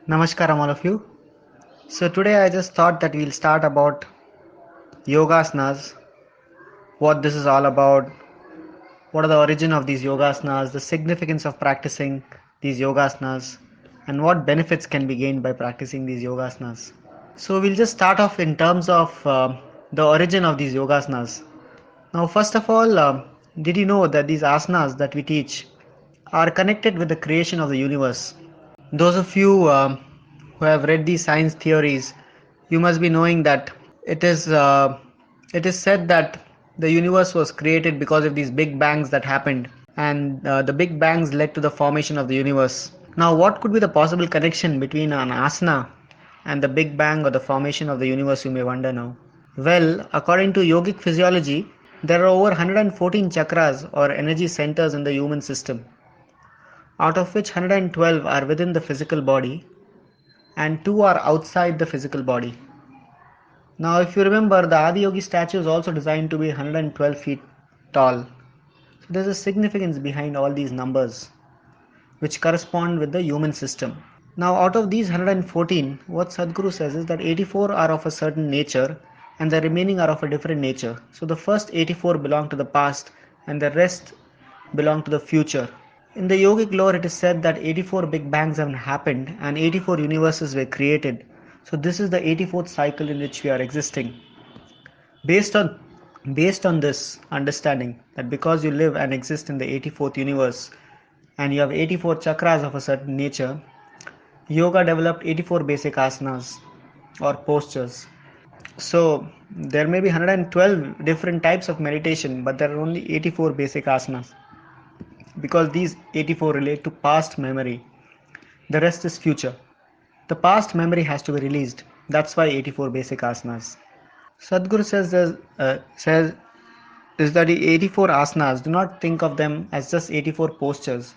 Namaskaram, all of you. So today I just thought that we'll start about yogasanas, what this is all about, what are the origin of these yogasanas, the significance of practicing these yogasanas, and what benefits can be gained by practicing these yogasanas. So we'll just start off in terms of the origin of these yogasanas. Now, first of all, did you know that these asanas that we teach are connected with the creation of the universe? Those of you who have read these science theories, you must be knowing that it is uh, it is said that the universe was created because of these big bangs that happened, and the big bangs led to the formation of the universe. Now, what could be the possible connection between an asana and the big bang or the formation of the universe? You may wonder now. Well, according to yogic physiology, there are over 114 chakras or energy centers in the human system, out of which 112 are within the physical body and 2 are outside the physical body. Now, if you remember, the Adiyogi statue is also designed to be 112 feet tall. So, there's a significance behind all these numbers which correspond with the human system. Now, out of these 114, what Sadhguru says is that 84 are of a certain nature and the remaining are of a different nature. So, the first 84 belong to the past and the rest belong to the future. In the yogic lore, it is said that 84 big bangs have happened and 84 universes were created. So this is the 84th cycle in which we are existing. Based on based on this understanding that because you live and exist in the 84th universe and you have 84 chakras of a certain nature, yoga developed 84 basic asanas or postures. So there may be 112 different types of meditation, but there are only 84 basic asanas because these 84 relate to past memory. The rest is future. The past memory has to be released. That's why 84 basic asanas. Sadhguru says is that the 84 asanas, do not think of them as just 84 postures,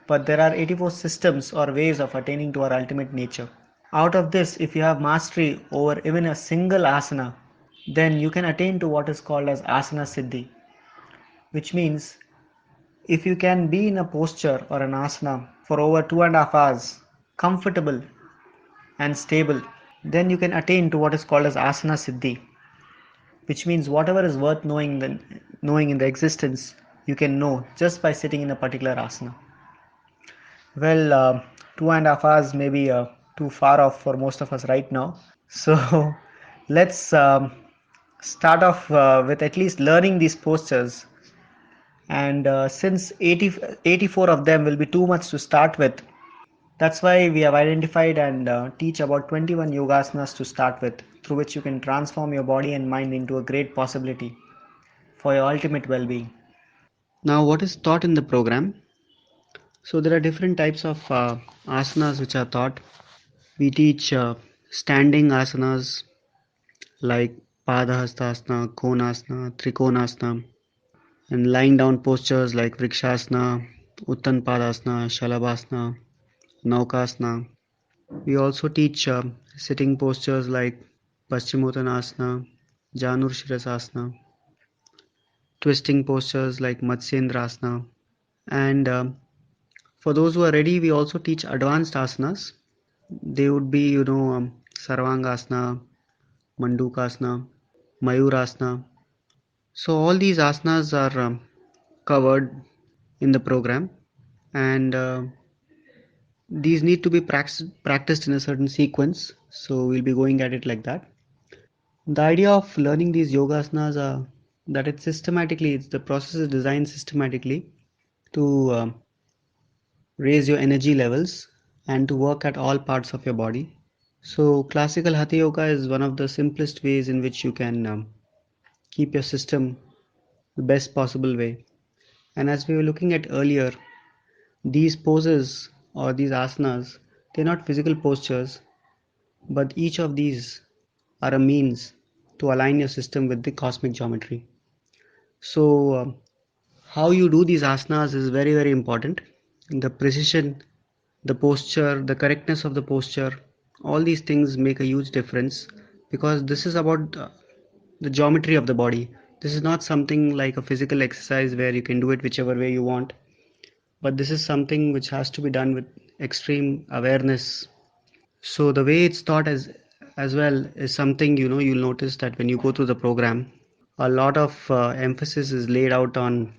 but there are 84 systems or ways of attaining to our ultimate nature. Out of this, if you have mastery over even a single asana, then you can attain to what is called as asana siddhi, which means if you can be in a posture or an asana for over 2.5 hours, comfortable and stable, then you can attain to what is called as asana siddhi, which means whatever is worth knowing in the existence, you can know just by sitting in a particular asana. Well, 2.5 hours may be too far off for most of us right now. So let's start off with at least learning these postures. And since 84 of them will be too much to start with, that's why we have identified and teach about 21 yogasanas to start with, through which you can transform your body and mind into a great possibility for your ultimate well being. Now, what is taught in the program? So, there are different types of asanas which are taught. We teach standing asanas like Padahastasana, Konasana, Trikonasana, and lying down postures like Vrikshasana, Uttanpadasana, Shalabhasana, Naukasana. We also teach sitting postures like Paschimottanasana, Janurshirasasana, twisting postures like Matsyendrasana. And for those who are ready, we also teach advanced asanas. They would be, Sarvangasana, Mandukasana, Mayurasana. So all these asanas are covered in the program, and these need to be practiced in a certain sequence. So we'll be going at it like that. The idea of learning these yogasanas that the process is designed systematically to raise your energy levels and to work at all parts of your body. So classical hatha yoga is one of the simplest ways in which you can keep your system the best possible way. And as we were looking at earlier, these poses or these asanas, they're not physical postures, but each of these are a means to align your system with the cosmic geometry. So, how you do these asanas is very, very important. The precision, the posture, the correctness of the posture, all these things make a huge difference because this is about the geometry of the body. This is not something like a physical exercise where you can do it whichever way you want, but this is something which has to be done with extreme awareness So the way it's taught as well is something, you'll notice that when you go through the program, a lot of emphasis is laid out on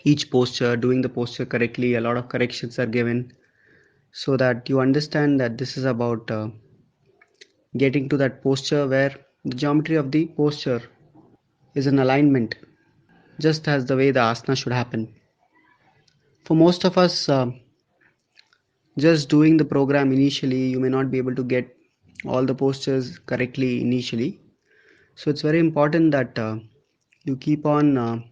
each posture, doing the posture correctly. A lot of corrections are given so that you understand that this is about getting to that posture where the geometry of the posture is in alignment, just as the way the asana should happen. For most of us, just doing the program initially, you may not be able to get all the postures correctly initially. So it's very important that you keep on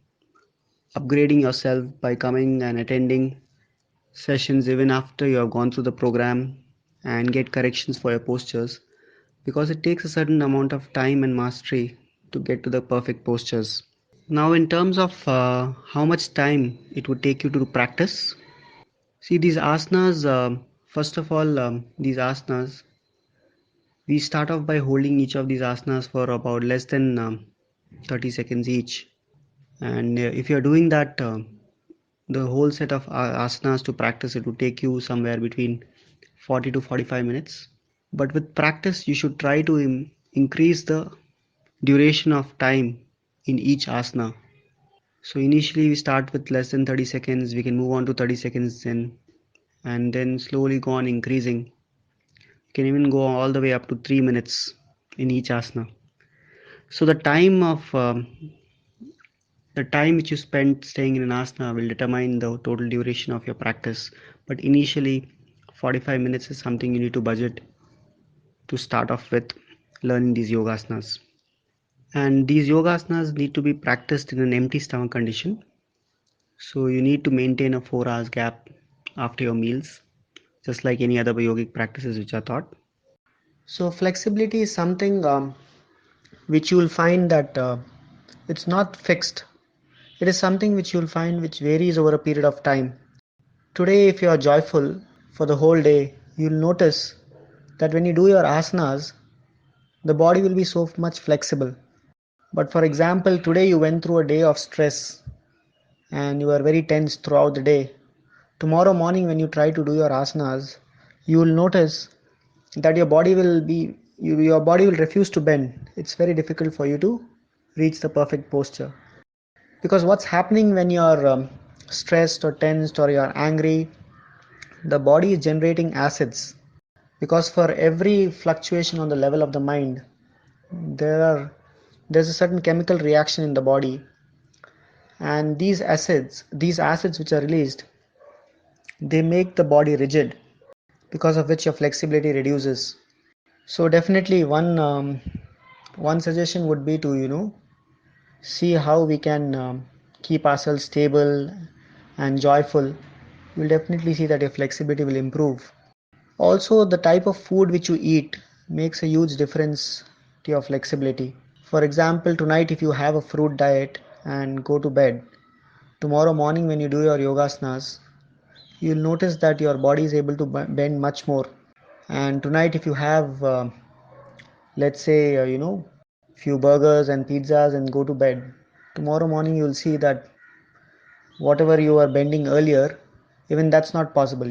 upgrading yourself by coming and attending sessions even after you have gone through the program and get corrections for your postures, because it takes a certain amount of time and mastery to get to the perfect postures. Now, in terms of how much time it would take you to practice, see these asanas. First of all, these asanas, we start off by holding each of these asanas for about less than 30 seconds each. And if you're doing that, the whole set of asanas to practice, it would take you somewhere between 40 to 45 minutes. But with practice, you should try to increase the duration of time in each asana. So initially we start with less than 30 seconds, we can move on to 30 seconds then, and then slowly go on increasing. You can even go all the way up to 3 minutes in each asana. So the time which you spend staying in an asana will determine the total duration of your practice. But initially 45 minutes is something you need to budget to start off with learning these yogasanas. And these yogasanas need to be practiced in an empty stomach condition. So you need to maintain a 4 hours gap after your meals, just like any other yogic practices which are taught. So flexibility is something which you will find that it's not fixed. It is something which you will find which varies over a period of time. Today, if you are joyful for the whole day, you will notice that when you do your asanas, the body will be so much flexible. But for example, today you went through a day of stress and you are very tense throughout the day. Tomorrow morning, when you try to do your asanas, you will notice that your body will refuse to bend. It's very difficult for you to reach the perfect posture. Because what's happening when you're stressed or tensed or you're angry, the body is generating acids. Because for every fluctuation on the level of the mind, there's a certain chemical reaction in the body, and these acids which are released, they make the body rigid, because of which your flexibility reduces. So definitely one suggestion would be to see how we can keep ourselves stable and joyful. You'll definitely see that your flexibility will improve. Also, the type of food which you eat makes a huge difference to your flexibility. For example, tonight if you have a fruit diet and go to bed, tomorrow morning when you do your yogasanas, you'll notice that your body is able to bend much more. And tonight if you have let's say few burgers and pizzas and go to bed, tomorrow morning you'll see that whatever you were bending earlier, even that's not possible.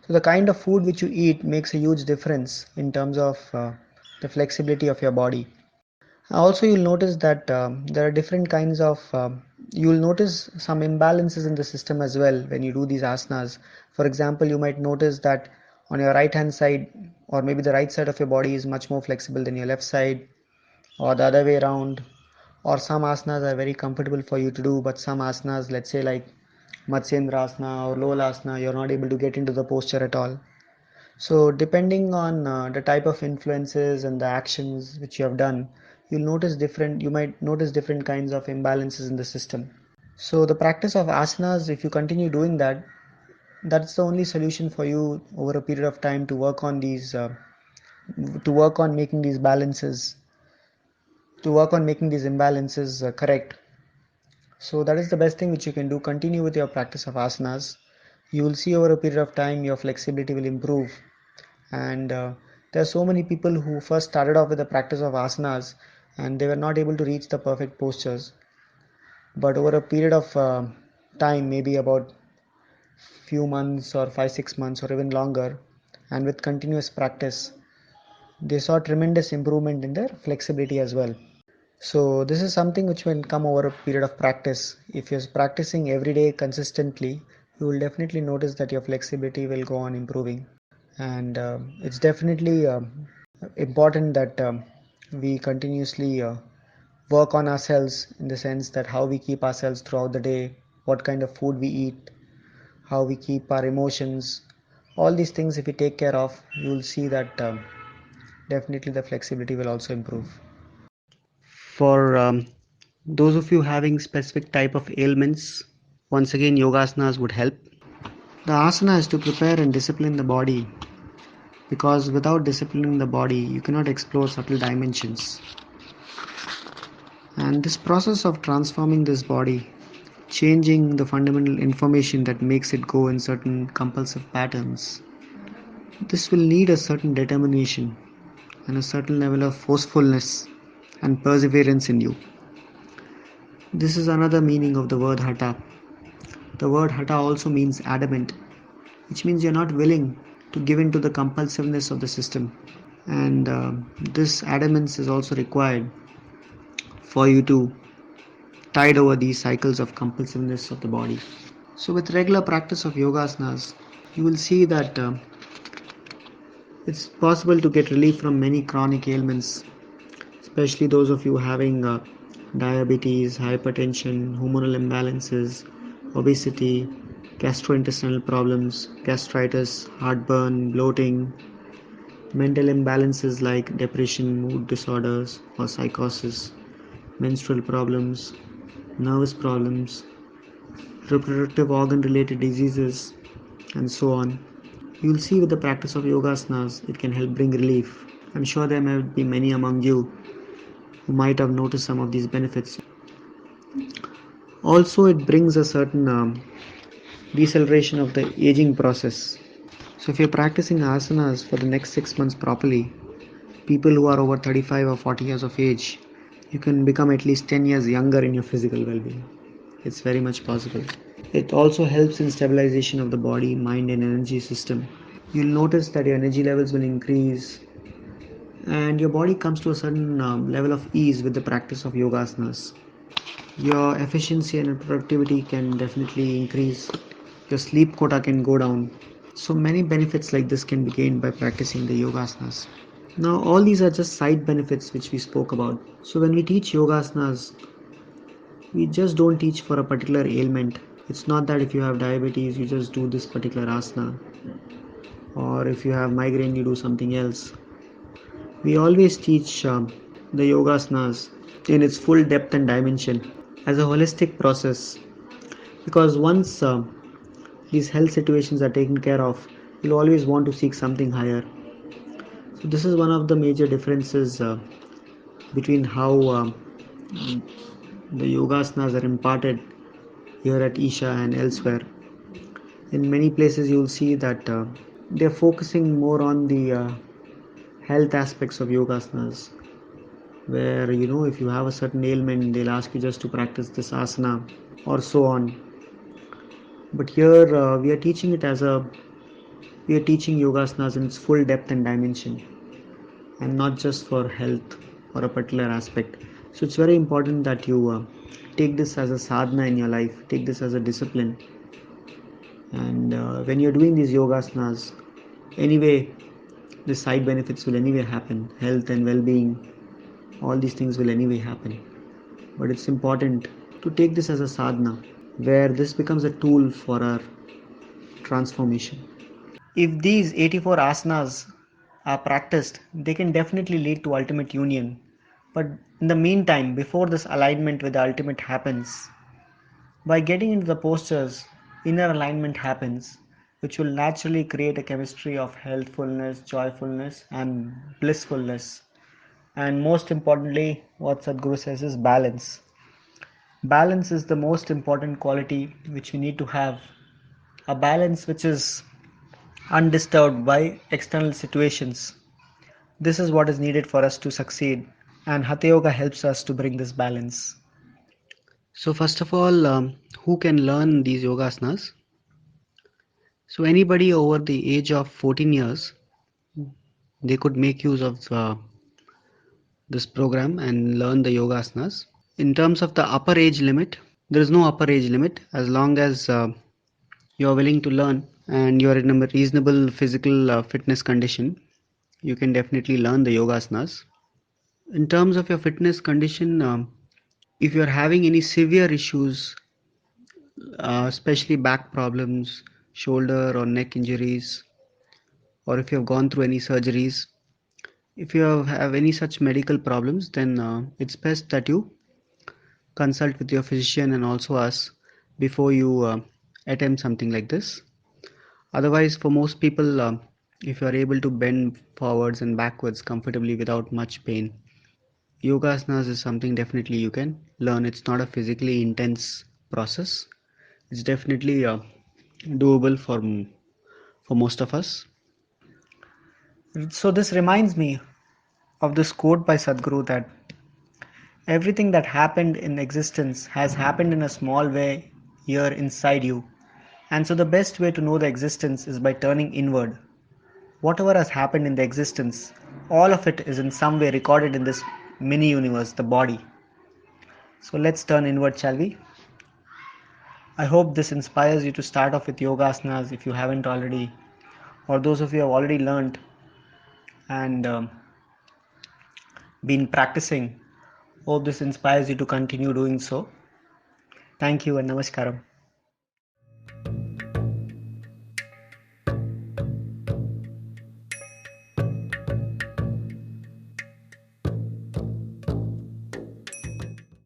So the kind of food which you eat makes a huge difference in terms of the flexibility of your body. Also, you'll notice that there are different kinds of you'll notice some imbalances in the system as well when you do these asanas. For example, you might notice that on your right hand side, or maybe the right side of your body is much more flexible than your left side, or the other way around. Or some asanas are very comfortable for you to do, but some asanas, let's say like Matsyendrasana or Lolasana, you're not able to get into the posture at all. So depending on the type of influences and the actions which you have done, you might notice different kinds of imbalances in the system. So the practice of asanas, if you continue doing that, that's the only solution for you over a period of time to work on making these balances, to work on making these imbalances correct. So that is the best thing which you can do. Continue with your practice of asanas. You will see over a period of time your flexibility will improve. And there are so many people who first started off with the practice of asanas and they were not able to reach the perfect postures. But over a period of time, maybe about few months or 5 6 months or even longer, and with continuous practice, they saw tremendous improvement in their flexibility as well. So this is something which will come over a period of practice. If you're practicing every day consistently, you will definitely notice that your flexibility will go on improving. And it's definitely important that we continuously work on ourselves, in the sense that how we keep ourselves throughout the day, what kind of food we eat, how we keep our emotions. All these things, if we take care of, you will see that definitely the flexibility will also improve. For those of you having specific type of ailments, once again yogasanas would help. The asana is to prepare and discipline the body, because without disciplining the body you cannot explore subtle dimensions. And this process of transforming this body, changing the fundamental information that makes it go in certain compulsive patterns, this will need a certain determination and a certain level of forcefulness and perseverance in you. This is another meaning of the word hatha. The word hatha also means adamant, which means you're not willing to give in to the compulsiveness of the system. And this adamance is also required for you to tide over these cycles of compulsiveness of the body. So, with regular practice of yogasanas, you will see that it's possible to get relief from many chronic ailments, especially those of you having diabetes, hypertension, hormonal imbalances, obesity, gastrointestinal problems, gastritis, heartburn, bloating, mental imbalances like depression, mood disorders, or psychosis, menstrual problems, nervous problems, reproductive organ related diseases, and so on. You will see with the practice of yogasanas, it can help bring relief. I'm sure there may be many among you who might have noticed some of these benefits. Also, it brings a certain deceleration of the aging process. So, if you're practicing asanas for the next 6 months properly, people who are over 35 or 40 years of age, you can become at least 10 years younger in your physical well being. It's very much possible. It also helps in stabilization of the body, mind, and energy system. You'll notice that your energy levels will increase, and your body comes to a certain level of ease with the practice of yogasanas. Your efficiency and productivity can definitely increase. Your sleep quota can go down. So many benefits like this can be gained by practicing the yogasanas. Now, all these are just side benefits which we spoke about. So, when we teach yogasanas, we just don't teach for a particular ailment. It's not that if you have diabetes, you just do this particular asana, or if you have migraine, you do something else. We always teach the yogasanas in its full depth and dimension as a holistic process, because once these health situations are taken care of, you'll always want to seek something higher. So, this is one of the major differences between how the yogasanas are imparted here at Isha and elsewhere. In many places, you'll see that they're focusing more on the health aspects of yogasanas, where if you have a certain ailment, they'll ask you just to practice this asana or so on. But here we are teaching yogasanas in its full depth and dimension, and not just for health or a particular aspect. So it's very important that you take this as a sadhana in your life, take this as a discipline. And when you're doing these yogasanas, anyway, the side benefits will anyway happen. Health and well-being, all these things will anyway happen. But it's important to take this as a sadhana, where this becomes a tool for our transformation. If these 84 asanas are practiced, they can definitely lead to ultimate union. But in the meantime, before this alignment with the ultimate happens, by getting into the postures, inner alignment happens, which will naturally create a chemistry of healthfulness, joyfulness, and blissfulness. And most importantly, what Sadhguru says is balance. Balance is the most important quality which we need to have. A balance which is undisturbed by external situations. This is what is needed for us to succeed, and Hatha Yoga helps us to bring this balance. So, first of all, who can learn these yogasanas? So anybody over the age of 14 years, they could make use of this program and learn the yoga asanas. In terms of the upper age limit, there is no upper age limit as long as you are willing to learn and you are in a reasonable physical fitness condition. You can definitely learn the yoga asanas. In terms of your fitness condition, if you are having any severe issues, especially back problems, shoulder or neck injuries, or if you have gone through any surgeries, if you have any such medical problems, then it's best that you consult with your physician and also us before you attempt something like this. Otherwise, for most people, if you are able to bend forwards and backwards comfortably without much pain, yoga asanas is something definitely you can learn. It's not a physically intense process. It's definitely doable for most of us. So this reminds me of this quote by Sadhguru that everything that happened in existence has happened in a small way here inside you. And so the best way to know the existence is by turning inward. Whatever has happened in the existence, all of it is in some way recorded in this mini universe, the body. So let's turn inward, shall we? I hope this inspires you to start off with yoga asanas if you haven't already, or those of you who have already learned and been practicing. Hope this inspires you to continue doing so. Thank you and namaskaram.